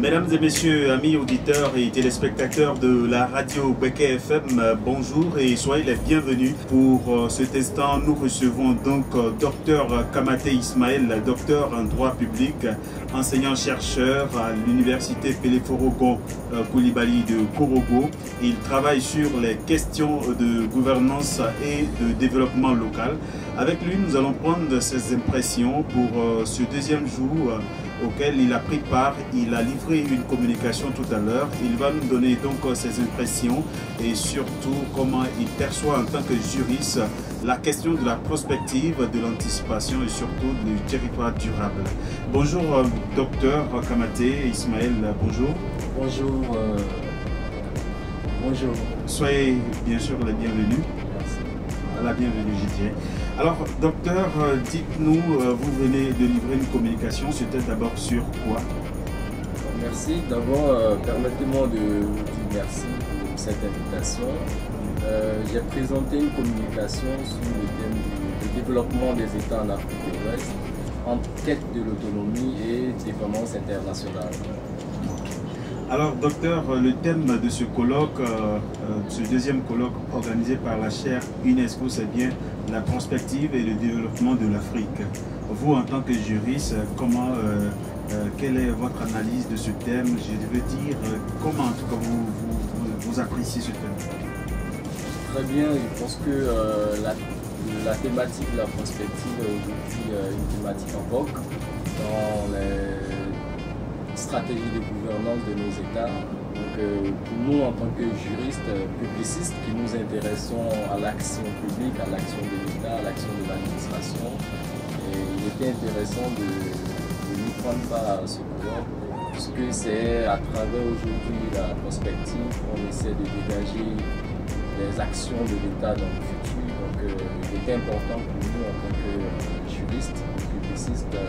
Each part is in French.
Mesdames et messieurs, amis auditeurs et téléspectateurs de la radio Beke FM, bonjour et soyez les bienvenus. Pour cet instant, nous recevons donc Dr Kamate Ismaël, docteur en droit public, enseignant-chercheur à l'université Peleforogo Koulibaly de Korogo. Il travaille sur les questions de gouvernance et de développement local. Avec lui, nous allons prendre ses impressions pour ce deuxième jour auquel il a pris part. Il a livré une communication tout à l'heure. Il va nous donner donc ses impressions et surtout comment il perçoit en tant que juriste la question de la prospective, de l'anticipation et surtout du territoire durable. Bonjour docteur Kamate Ismaël, bonjour. Bonjour. Bonjour. Soyez bien sûr les bienvenus. Merci. La bienvenue, je dirais. Alors, docteur, dites-nous, vous venez de livrer une communication, c'était d'abord sur quoi? Merci. D'abord, permettez-moi de vous dire merci pour cette invitation. J'ai présenté une communication sur le thème du développement des États en Afrique de l'Ouest, en quête de l'autonomie et dépendance internationale. Alors, docteur, le thème de ce colloque, ce deuxième colloque organisé par la chaire UNESCO, c'est bien la prospective et le développement de l'Afrique. Vous, en tant que juriste, quelle est votre analyse de ce thème? Je veux dire, comment en tout cas vous appréciez ce thème? Très bien, je pense que la thématique de la prospective est aujourd'hui une thématique en vogue dans les stratégie de gouvernance de nos États. Donc, pour nous, en tant que juristes, publicistes, qui nous intéressons à l'action publique, à l'action de l'État, à l'action de l'administration, il était intéressant de nous prendre part à ce colloque, puisque c'est à travers aujourd'hui la perspective qu'on essaie de dégager les actions de l'État dans le futur. Donc, il était important pour nous, en tant que juristes, publicistes, de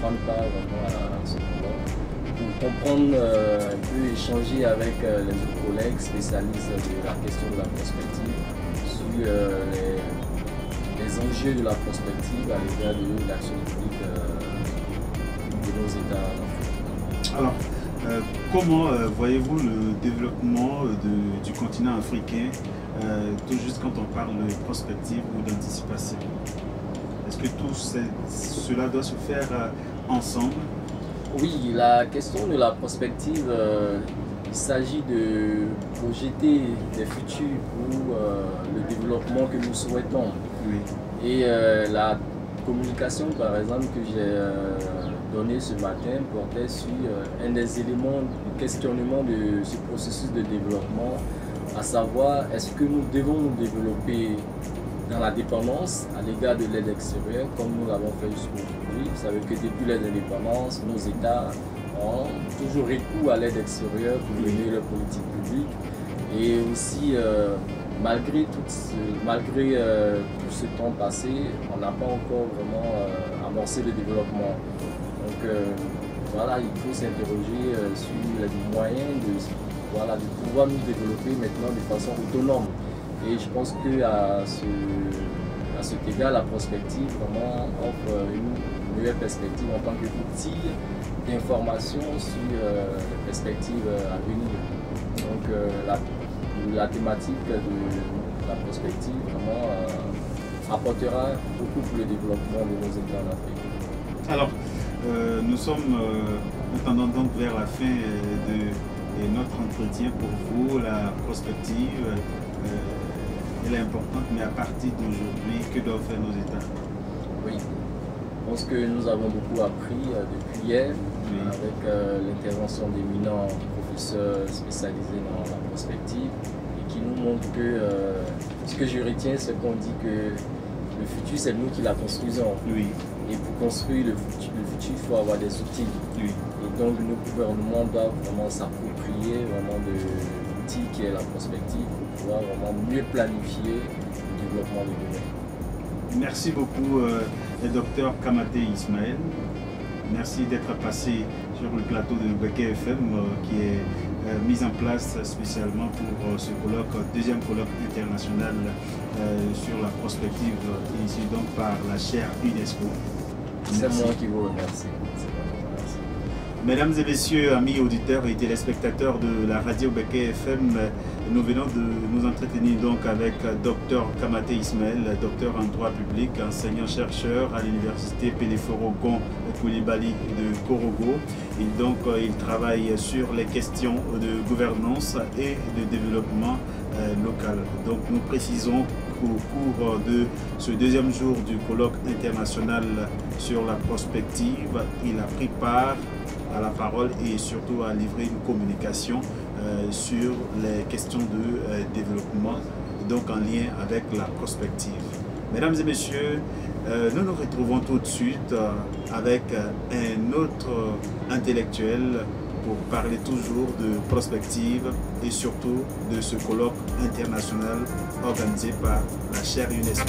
prendre part vraiment à ce colloque, pour comprendre un peu, échanger avec les autres collègues spécialistes de la question de la prospective sur les enjeux de la prospective à l'égard de l'action publique de nos États. Alors, comment voyez-vous le développement du continent africain, tout juste quand on parle de prospective ou d'anticipation? Est-ce que tout cela doit se faire ensemble? Oui, la question de la prospective, il s'agit de projeter des futurs pour le développement que nous souhaitons. Oui. Et la communication, par exemple, que j'ai donnée ce matin portait sur un des éléments de questionnement de ce processus de développement, à savoir, est-ce que nous devons nous développer dans la dépendance à l'égard de l'aide extérieure, comme nous l'avons fait jusqu'aujourd'hui. Vous savez que depuis les indépendances, nos États ont toujours recours à l'aide extérieure pour mener leur politique publique. Et aussi, malgré tout ce temps passé, on n'a pas encore vraiment amorcé le développement. Donc voilà, il faut s'interroger sur les moyens de pouvoir nous développer maintenant de façon autonome. Et je pense qu'à cet égard, la prospective vraiment offre une meilleure perspective en tant qu'outil d'information sur les perspectives à venir. Donc la thématique de la prospective vraiment apportera beaucoup pour le développement de nos États en Afrique. Alors, nous tendons donc vers la fin de notre entretien pour vous. La prospective, elle est importante, mais à partir d'aujourd'hui, que doivent faire nos États? Oui, je pense que nous avons beaucoup appris depuis hier, oui, avec l'intervention d'éminents professeurs spécialisés dans la prospective et qui nous montrent que ce que je retiens, c'est qu'on dit que le futur, c'est nous qui la construisons. Oui. Et pour construire le futur, il faut avoir des outils. Oui. Et donc, nos gouvernements doivent vraiment s'approprier vraiment de l'outil qui est la prospective pour pouvoir vraiment mieux planifier le développement de demain. Merci beaucoup, docteur Kamate Ismaël. Merci d'être passé sur le plateau de Beke FM qui est mis en place spécialement pour ce colloque, deuxième colloque international sur la prospective, initié donc par la chaire UNESCO. C'est moi qui vous remercie. Mesdames et messieurs, amis auditeurs et téléspectateurs de la radio Beké FM, nous venons de nous entretenir donc avec Dr Kamaté Ismaël, docteur en droit public, enseignant-chercheur à l'université Péléforogon Koulibaly de Korogo. Il travaille sur les questions de gouvernance et de développement local. Donc nous précisons qu'au cours de ce deuxième jour du colloque international sur la prospective, il a pris part à la parole et surtout à livrer une communication sur les questions de développement, donc en lien avec la prospective. Mesdames et messieurs, nous nous retrouvons tout de suite avec un autre intellectuel pour parler toujours de prospective et surtout de ce colloque international organisé par la chaire UNESCO.